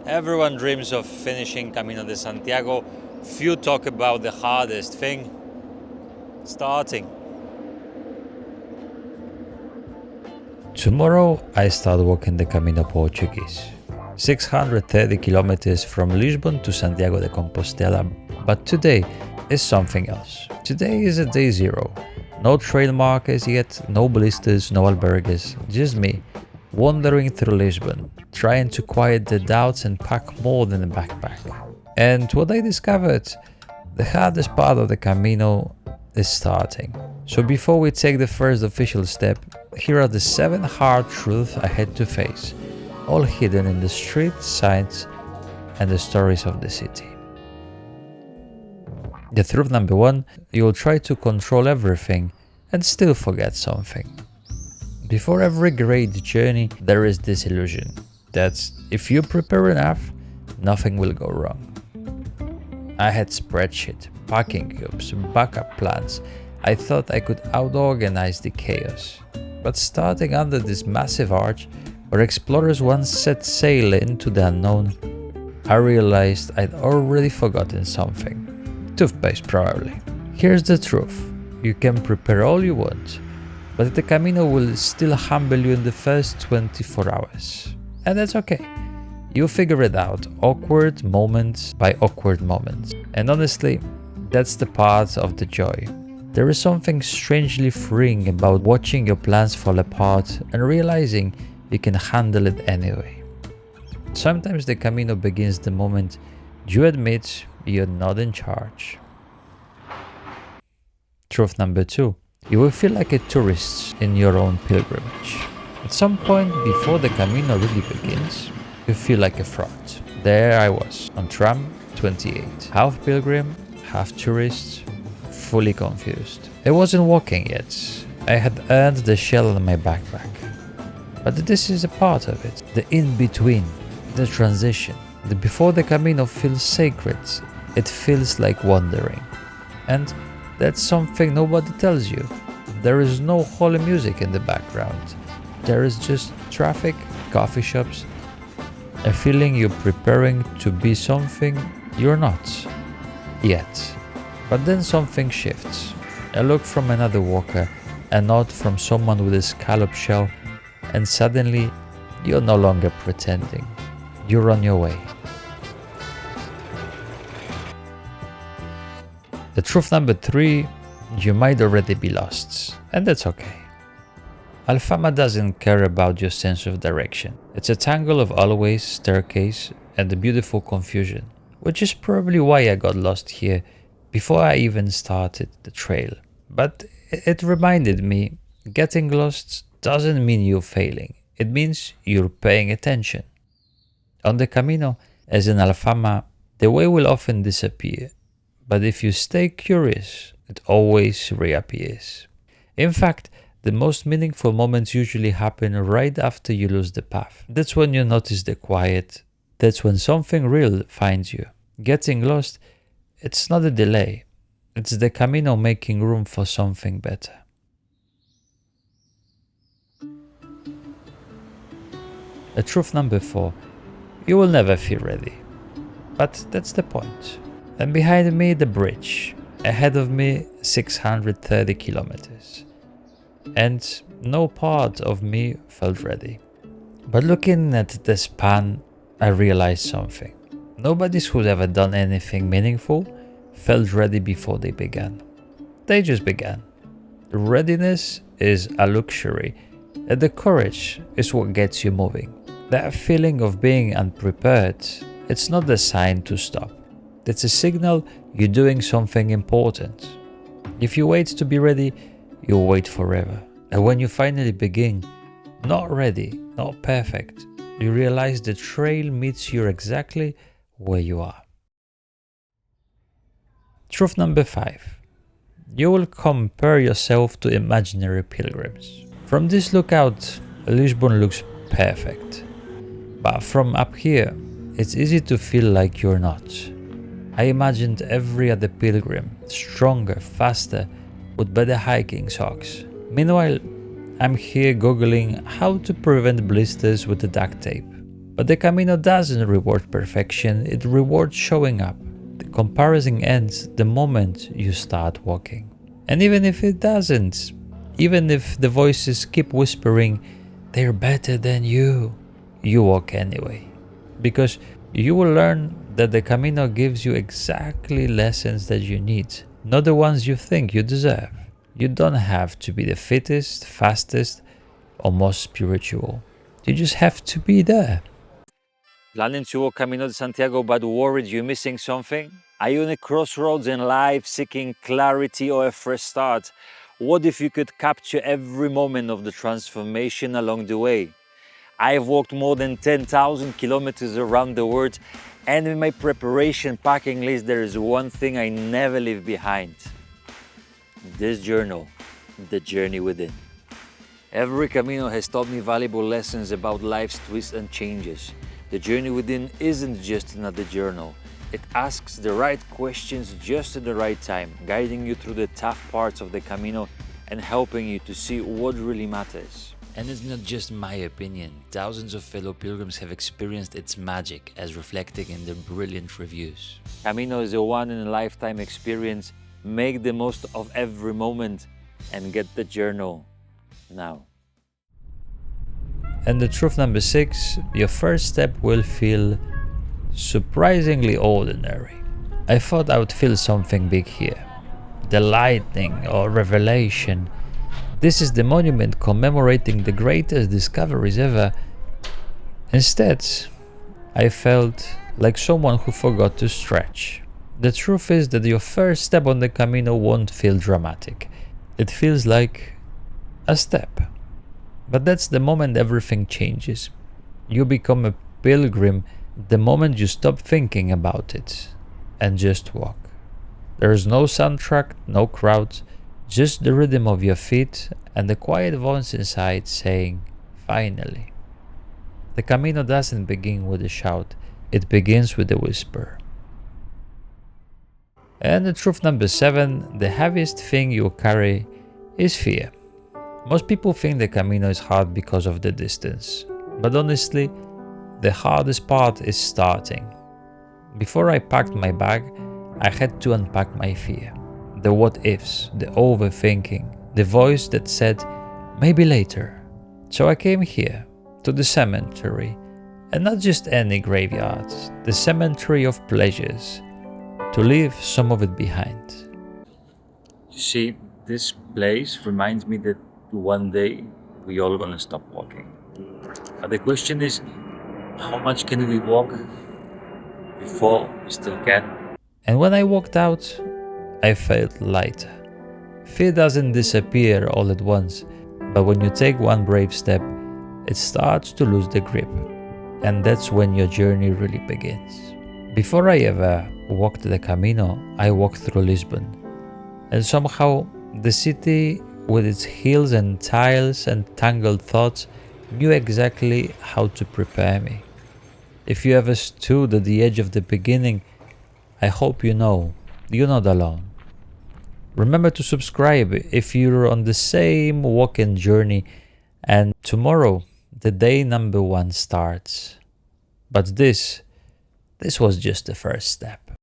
Everyone dreams of finishing Camino de Santiago. Few talk about the hardest thing, starting. Tomorrow I start walking the Camino Portuguese. 630 kilometers from Lisbon to Santiago de Compostela, but today is something else. Today is a day zero. No trail markers yet, no blisters, no albergues, just me, wandering through Lisbon, trying to quiet the doubts and pack more than a backpack. And what I discovered, the hardest part of the Camino is starting. So before we take the first official step, here are the 7 hard truths I had to face, all hidden in the street signs and the stories of the city. The truth number 1, you will try to control everything and still forget something. Before every great journey, there is this illusion that if you prepare enough, nothing will go wrong. I had spreadsheet, packing cubes, backup plans. I thought I could out-organize the chaos. But starting under this massive arch, where explorers once set sail into the unknown, I realized I'd already forgotten something. Toothpaste, probably. Here's the truth. You can prepare all you want, but the Camino will still humble you in the first 24 hours. And that's okay. You'll figure it out, awkward moments by awkward moments. And honestly, that's the part of the joy. There is something strangely freeing about watching your plans fall apart and realizing you can handle it anyway. Sometimes the Camino begins the moment you admit you're not in charge. Truth number 2. You will feel like a tourist in your own pilgrimage. At some point before the Camino really begins, you feel like a fraud. There I was, on tram 28, half pilgrim, half tourist, fully confused. I wasn't walking yet. I had earned the shell on my backpack. But this is a part of it, the in-between, the transition. The before the Camino feels sacred. It feels like wandering. And that's something nobody tells you. There is no holy music in the background. There is just traffic, coffee shops, a feeling you're preparing to be something you're not yet. But then something shifts. A look from another walker, a nod from someone with a scallop shell, and suddenly you're no longer pretending. You're on your way. The truth number 3, you might already be lost, and that's okay. Alfama doesn't care about your sense of direction. It's a tangle of always, staircase, and a beautiful confusion, which is probably why I got lost here before I even started the trail. But it reminded me, getting lost doesn't mean you're failing. It means you're paying attention. On the Camino, as in Alfama, the way will often disappear. But if you stay curious, it always reappears. In fact, the most meaningful moments usually happen right after you lose the path. That's when you notice the quiet. That's when something real finds you. Getting lost, it's not a delay. It's the Camino making room for something better. The truth number 4, you will never feel ready. But that's the point. And behind me, the bridge. Ahead of me, 630 kilometers. And no part of me felt ready. But looking at the span, I realized something. Nobody who's ever done anything meaningful felt ready before they began. They just began. Readiness is a luxury, and the courage is what gets you moving. That feeling of being unprepared, it's not a sign to stop. It's a signal you're doing something important. If you wait to be ready, you'll wait forever. And when you finally begin, not ready, not perfect, you realize the trail meets you exactly where you are. Truth number 5. You will compare yourself to imaginary pilgrims. From this lookout, Lisbon looks perfect. But from up here, it's easy to feel like you're not. I imagined every other pilgrim, stronger, faster, with better hiking socks. Meanwhile, I'm here googling how to prevent blisters with the duct tape. But the Camino doesn't reward perfection, it rewards showing up. The comparison ends the moment you start walking. And even if it doesn't, even if the voices keep whispering, they're better than you walk anyway. Because you will learn that the Camino gives you exactly lessons that you need, not the ones you think you deserve. You don't have to be the fittest, fastest, or most spiritual. You just have to be there. Planning to walk Camino de Santiago but worried you're missing something? Are you on a crossroads in life seeking clarity or a fresh start? What if you could capture every moment of the transformation along the way? I've walked more than 10,000 kilometers around the world, and in my preparation packing list there is one thing I never leave behind. This journal, The Journey Within. Every Camino has taught me valuable lessons about life's twists and changes. The Journey Within isn't just another journal. It asks the right questions just at the right time, guiding you through the tough parts of the Camino and helping you to see what really matters. And it's not just my opinion. Thousands of fellow pilgrims have experienced its magic, as reflected in their brilliant reviews. Camino is a one-in-a-lifetime experience. Make the most of every moment and get the journal now. And the truth number 6, your first step will feel surprisingly ordinary. I thought I would feel something big here. The lightning or revelation. This is the monument commemorating the greatest discoveries ever. Instead, I felt like someone who forgot to stretch. The truth is that your first step on the Camino won't feel dramatic. It feels like a step. But that's the moment everything changes. You become a pilgrim the moment you stop thinking about it and just walk. There is no soundtrack, no crowd, just the rhythm of your feet and the quiet voice inside saying, finally. The Camino doesn't begin with a shout, it begins with a whisper. And the truth number 7, the heaviest thing you'll carry is fear. Most people think the Camino is hard because of the distance, but honestly, the hardest part is starting. Before I packed my bag, I had to unpack my fear. The what ifs, the overthinking, the voice that said, maybe later. So I came here, to the cemetery, and not just any graveyard, the cemetery of pleasures, to leave some of it behind. You see, this place reminds me that one day we all gonna stop walking. But the question is, how much can we walk before we still can? And when I walked out, I felt lighter. Fear doesn't disappear all at once, but when you take one brave step, it starts to lose the grip. And that's when your journey really begins. Before I ever walked the Camino, I walked through Lisbon. And somehow, the city, with its hills and tiles and tangled thoughts, knew exactly how to prepare me. If you ever stood at the edge of the beginning, I hope you know, you're not alone. Remember to subscribe if you're on the same walking journey, and tomorrow, the day number 1 starts. But this was just the first step.